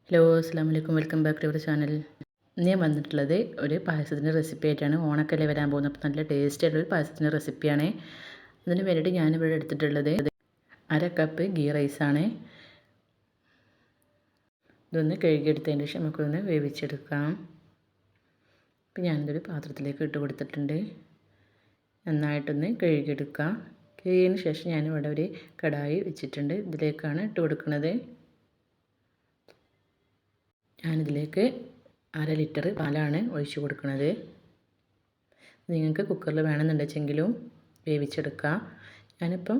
Hello അസ്സാം വലൈക്കും, welcome back to our channel. ഇന്ന് ഞാൻ വന്നിട്ടുള്ളത് ഒരു പായസത്തിൻ്റെ റെസിപ്പി ആയിട്ടാണ്. ഓണക്കല്ലേ വരാൻ പോകുന്നത്, അപ്പോൾ നല്ല ടേസ്റ്റ് ആയിട്ടുള്ളൊരു പായസത്തിൻ്റെ റെസിപ്പിയാണ്. അതിന് വേണ്ടിയിട്ട് ഞാനിവിടെ എടുത്തിട്ടുള്ളത് 1/2 കപ്പ് ഗീ റൈസാണ്. ഇതൊന്ന് കഴുകിയെടുത്തതിന് ശേഷം നമുക്കൊന്ന് വേവിച്ചെടുക്കാം. അപ്പോൾ ഞാനിതൊരു പാത്രത്തിലേക്ക് ഇട്ട് കൊടുത്തിട്ടുണ്ട്. നന്നായിട്ടൊന്ന് കഴുകിയെടുക്കാം. കഴുകിയതിന് ശേഷം ഞാനിവിടെ ഒരു കടായി വെച്ചിട്ടുണ്ട്. ഇതിലേക്കാണ് ഇട്ട് കൊടുക്കുന്നത്. ഞാനിതിലേക്ക് 1/2 ലിറ്റർ പാലാണ് ഒഴിച്ച് കൊടുക്കുന്നത്. നിങ്ങൾക്ക് കുക്കറിൽ വേണമെന്നുണ്ടെങ്കിലും വേവിച്ചെടുക്കാം. ഞാനിപ്പം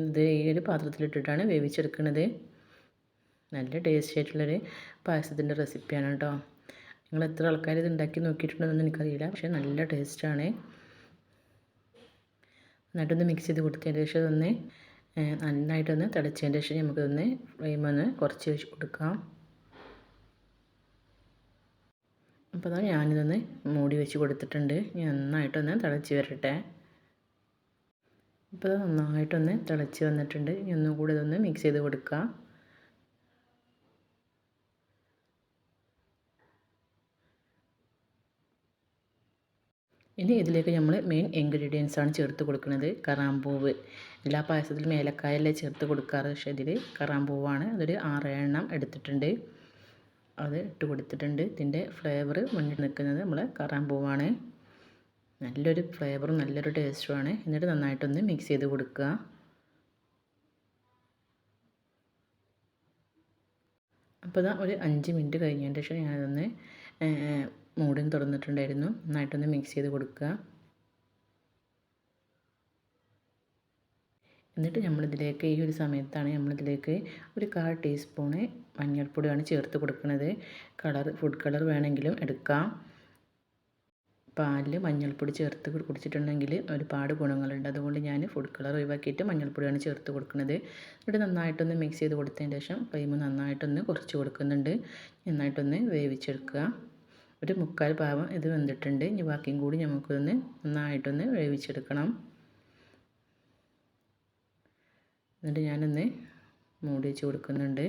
ഇത് ഈ ഒരു പാത്രത്തിലിട്ടിട്ടാണ് വേവിച്ചെടുക്കുന്നത്. നല്ല ടേസ്റ്റി ആയിട്ടുള്ളൊരു പായസത്തിൻ്റെ റെസിപ്പിയാണ് കേട്ടോ. നിങ്ങൾ എത്ര ആൾക്കാർ ഇത് ഉണ്ടാക്കി നോക്കിയിട്ടുണ്ടെന്നൊന്നും എനിക്കറിയില്ല, പക്ഷേ നല്ല ടേസ്റ്റാണ്. നന്നായിട്ടൊന്ന് മിക്സ് ചെയ്ത് കൊടുത്തതിന് ശേഷം ഒന്ന് നന്നായിട്ടൊന്ന് തിളച്ചതിന് ശേഷം നമുക്കൊന്ന് ഫ്ലെയിമൊന്ന് കുറച്ച് വെച്ച് കൊടുക്കാം. അപ്പോൾ അതാ ഞാനിതൊന്ന് മൂടി വെച്ച് കൊടുത്തിട്ടുണ്ട്. നന്നായിട്ടൊന്ന് തിളച്ച് വരട്ടെ. ഇപ്പോൾ അത് നന്നായിട്ടൊന്ന് തിളച്ച് വന്നിട്ടുണ്ട്. ഒന്നും കൂടി ഇതൊന്ന് മിക്സ് ചെയ്ത് കൊടുക്കുക. ഇനി ഇതിലേക്ക് നമ്മൾ മെയിൻ ഇൻഗ്രീഡിയൻസ് ആണ് ചേർത്ത് കൊടുക്കുന്നത്. കറാമ്പൂവ്. എല്ലാ പായസത്തിലും ഏലക്കായല്ലേ ചേർത്ത് കൊടുക്കാറ്, പക്ഷേ ഇതിൽ കറാമ്പൂവാണ്. അതൊരു 6 എണ്ണം എടുത്തിട്ടുണ്ട്. അത് ഇട്ട് കൊടുത്തിട്ടുണ്ട്. ഇതിൻ്റെ ഫ്ലേവർ മുന്നിൽ നിൽക്കുന്നത് നമ്മൾ കറാമ്പൂവാണ്. നല്ലൊരു ഫ്ലേവറും നല്ലൊരു ടേസ്റ്റുമാണ്. എന്നിട്ട് നന്നായിട്ടൊന്ന് മിക്സ് ചെയ്ത് കൊടുക്കുക. അപ്പോൾ ഇതാ ഒരു 5 മിനിറ്റ് കഴിഞ്ഞതിന് ശേഷം ഞാനതൊന്ന് മൂടിയും തുറന്നിട്ടുണ്ടായിരുന്നു. നന്നായിട്ടൊന്ന് മിക്സ് ചെയ്ത് കൊടുക്കുക. എന്നിട്ട് നമ്മളിതിലേക്ക് ഈ ഒരു സമയത്താണ് നമ്മളിതിലേക്ക് ഒരു 1/4 ടീസ്പൂണ് മഞ്ഞൾപ്പൊടിയാണ് ചേർത്ത് കൊടുക്കുന്നത്. ഫുഡ് കളർ വേണമെങ്കിലും എടുക്കാം. പാലിൽ മഞ്ഞൾപ്പൊടി ചേർത്ത് കുടിച്ചിട്ടുണ്ടെങ്കിൽ ഒരുപാട് ഗുണങ്ങളുണ്ട്. അതുകൊണ്ട് ഞാൻ ഫുഡ് കളർ ഒഴിവാക്കിയിട്ട് മഞ്ഞൾപ്പൊടിയാണ് ചേർത്ത് കൊടുക്കുന്നത്. എന്നിട്ട് നന്നായിട്ടൊന്ന് മിക്സ് ചെയ്ത് കൊടുത്തതിന് ശേഷം ഫ്ലെയിം നന്നായിട്ടൊന്ന് കുറച്ച് കൊടുക്കുന്നുണ്ട്. നന്നായിട്ടൊന്ന് വേവിച്ചെടുക്കുക. ഒരു 3/4 ഭാഗം ഇത് വെന്തിട്ടുണ്ട്. ഇനി ബാക്കിയും കൂടി നമുക്കൊന്ന് നന്നായിട്ടൊന്ന് വേവിച്ചെടുക്കണം. എന്നിട്ട് ഞാനൊന്ന് മൂടി വെച്ച് കൊടുക്കുന്നുണ്ട്.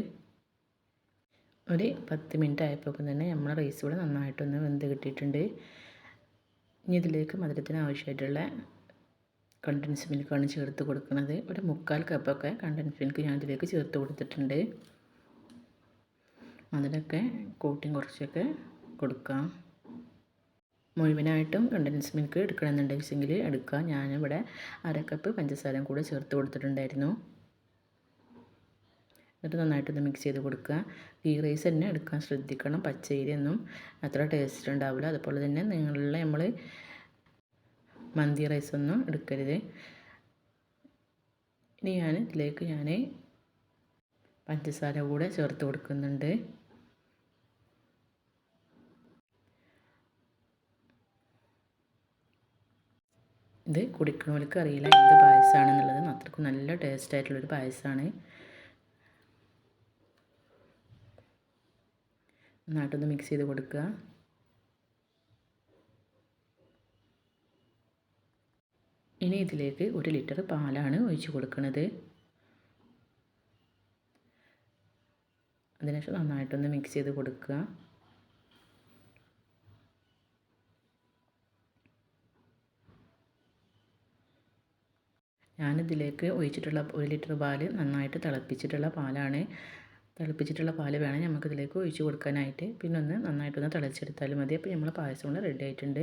ഒരു 10 മിനിറ്റ് ആയപ്പോൾ തന്നെ നമ്മളെ റൈസ് ഇവിടെ നന്നായിട്ടൊന്ന് വെന്ത് കിട്ടിയിട്ടുണ്ട്. ഇനി ഇതിലേക്ക് മധുരത്തിന് ആവശ്യമായിട്ടുള്ള കണ്ടൻസ് മിൽക്കാണ് ചേർത്ത് കൊടുക്കുന്നത്. ഒരു 3/4 കപ്പൊക്കെ കണ്ടൻസ് മിൽക്ക് ഞാൻ ഇതിലേക്ക് ചേർത്ത് കൊടുത്തിട്ടുണ്ട്. അതിലൊക്കെ കൂട്ടി കുറച്ചൊക്കെ കൊടുക്കാം. മുഴുവനായിട്ടും കണ്ടൻസ് മിൽക്ക് എടുക്കണമെന്നുണ്ടെങ്കിൽ എടുക്കാം. ഞാനിവിടെ 1/2 കപ്പ് പഞ്ചസാരയും കൂടെ ചേർത്ത് കൊടുത്തിട്ടുണ്ടായിരുന്നു. എന്നിട്ട് നന്നായിട്ടൊന്ന് മിക്സ് ചെയ്ത് കൊടുക്കുക. ഗീ റൈസ് തന്നെ എടുക്കാൻ ശ്രദ്ധിക്കണം. പച്ചരിയൊന്നും അത്ര ടേസ്റ്റ് ഉണ്ടാവില്ല. അതുപോലെ തന്നെ നമ്മൾ മന്തി റൈസൊന്നും എടുക്കരുത്. ഇനി ഇതിലേക്ക് പഞ്ചസാര കൂടെ ചേർത്ത് കൊടുക്കുന്നുണ്ട്. ഇത് കുടിക്കണവർക്ക് അറിയില്ല എന്ത് പായസമാണെന്നുള്ളത്. അത്രയ്ക്കും നല്ല ടേസ്റ്റ് ആയിട്ടുള്ളൊരു പായസമാണ്. നന്നായിട്ടൊന്ന് മിക്സ് ചെയ്ത് കൊടുക്കുക. ഇനി ഇതിലേക്ക് 1 ലിറ്റർ പാലാണ് ഒഴിച്ച് കൊടുക്കുന്നത്. അതിനുശേഷം നന്നായിട്ടൊന്ന് മിക്സ് ചെയ്ത് കൊടുക്കുക. ഞാനിതിലേക്ക് ഒഴിച്ചിട്ടുള്ള 1 ലിറ്റർ പാല് നന്നായിട്ട് തിളപ്പിച്ചിട്ടുള്ള പാലാണ്. തിളപ്പിച്ചിട്ടുള്ള പാല് വേണം നമുക്കിതിലേക്ക് ഒഴിച്ച് കൊടുക്കാനായിട്ട്. പിന്നെ ഒന്ന് നന്നായിട്ടൊന്ന് തിളച്ചെടുത്താലും മതി. അപ്പോൾ നമ്മൾ പായസം കൂടെ റെഡി ആയിട്ടുണ്ട്.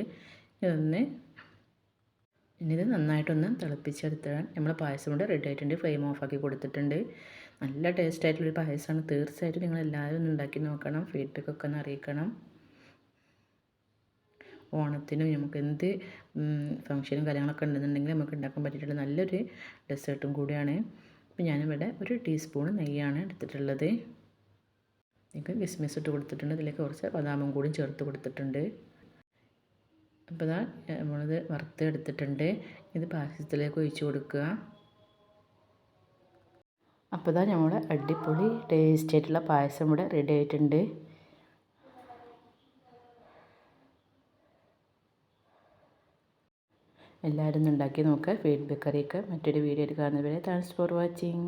ഇത് നന്നായിട്ടൊന്ന് തിളപ്പിച്ചെടുത്താൽ നമ്മൾ പായസം കൂടെ റെഡി ആയിട്ടുണ്ട്. ഫ്ലെയിം ഓഫാക്കി കൊടുത്തിട്ടുണ്ട്. നല്ല ടേസ്റ്റ് ആയിട്ടുള്ളൊരു പായസമാണ്. തീർച്ചയായിട്ടും നിങ്ങൾ എല്ലാവരും ഒന്ന് ഉണ്ടാക്കി നോക്കണം. ഫീഡ്ബാക്കൊക്കെ ഒന്ന് അറിയിക്കണം. ഓണത്തിനും നമുക്ക് എന്ത് ഫംഗ്ഷനും കാര്യങ്ങളൊക്കെ ഉണ്ടെന്നുണ്ടെങ്കിൽ നമുക്ക് ഉണ്ടാക്കാൻ പറ്റിയിട്ടുള്ള നല്ലൊരു ഡെസേർട്ടും കൂടിയാണ്. അപ്പോൾ ഞാനിവിടെ 1 ടീസ്പൂൺ നെയ്യാണ് എടുത്തിട്ടുള്ളത്. നിങ്ങൾക്ക് കിസ്മിസ് ഇട്ട് കൊടുത്തിട്ടുണ്ട്. ഇതിലേക്ക് കുറച്ച് ബദാമും കൂടി ചേർത്ത് കൊടുത്തിട്ടുണ്ട്. അപ്പോൾ ഇതാ നമ്മളിത് വറുത്ത് എടുത്തിട്ടുണ്ട്. ഇത് പായസത്തിലേക്ക് ഒഴിച്ച് കൊടുക്കുക. അപ്പോൾ ഇതാ നമ്മുടെ അടിപൊളി ടേസ്റ്റ് ആയിട്ടുള്ള പായസം ഇവിടെ റെഡി ആയിട്ടുണ്ട്. എല്ലാവരും ഉണ്ടാക്കി നോക്കുക. ഫീഡ്ബാക്ക് അറിയിക്കുക. മറ്റൊരു വീഡിയോയിൽ കാണുന്നവരെ താങ്ക്സ് ഫോർ വാച്ചിങ്.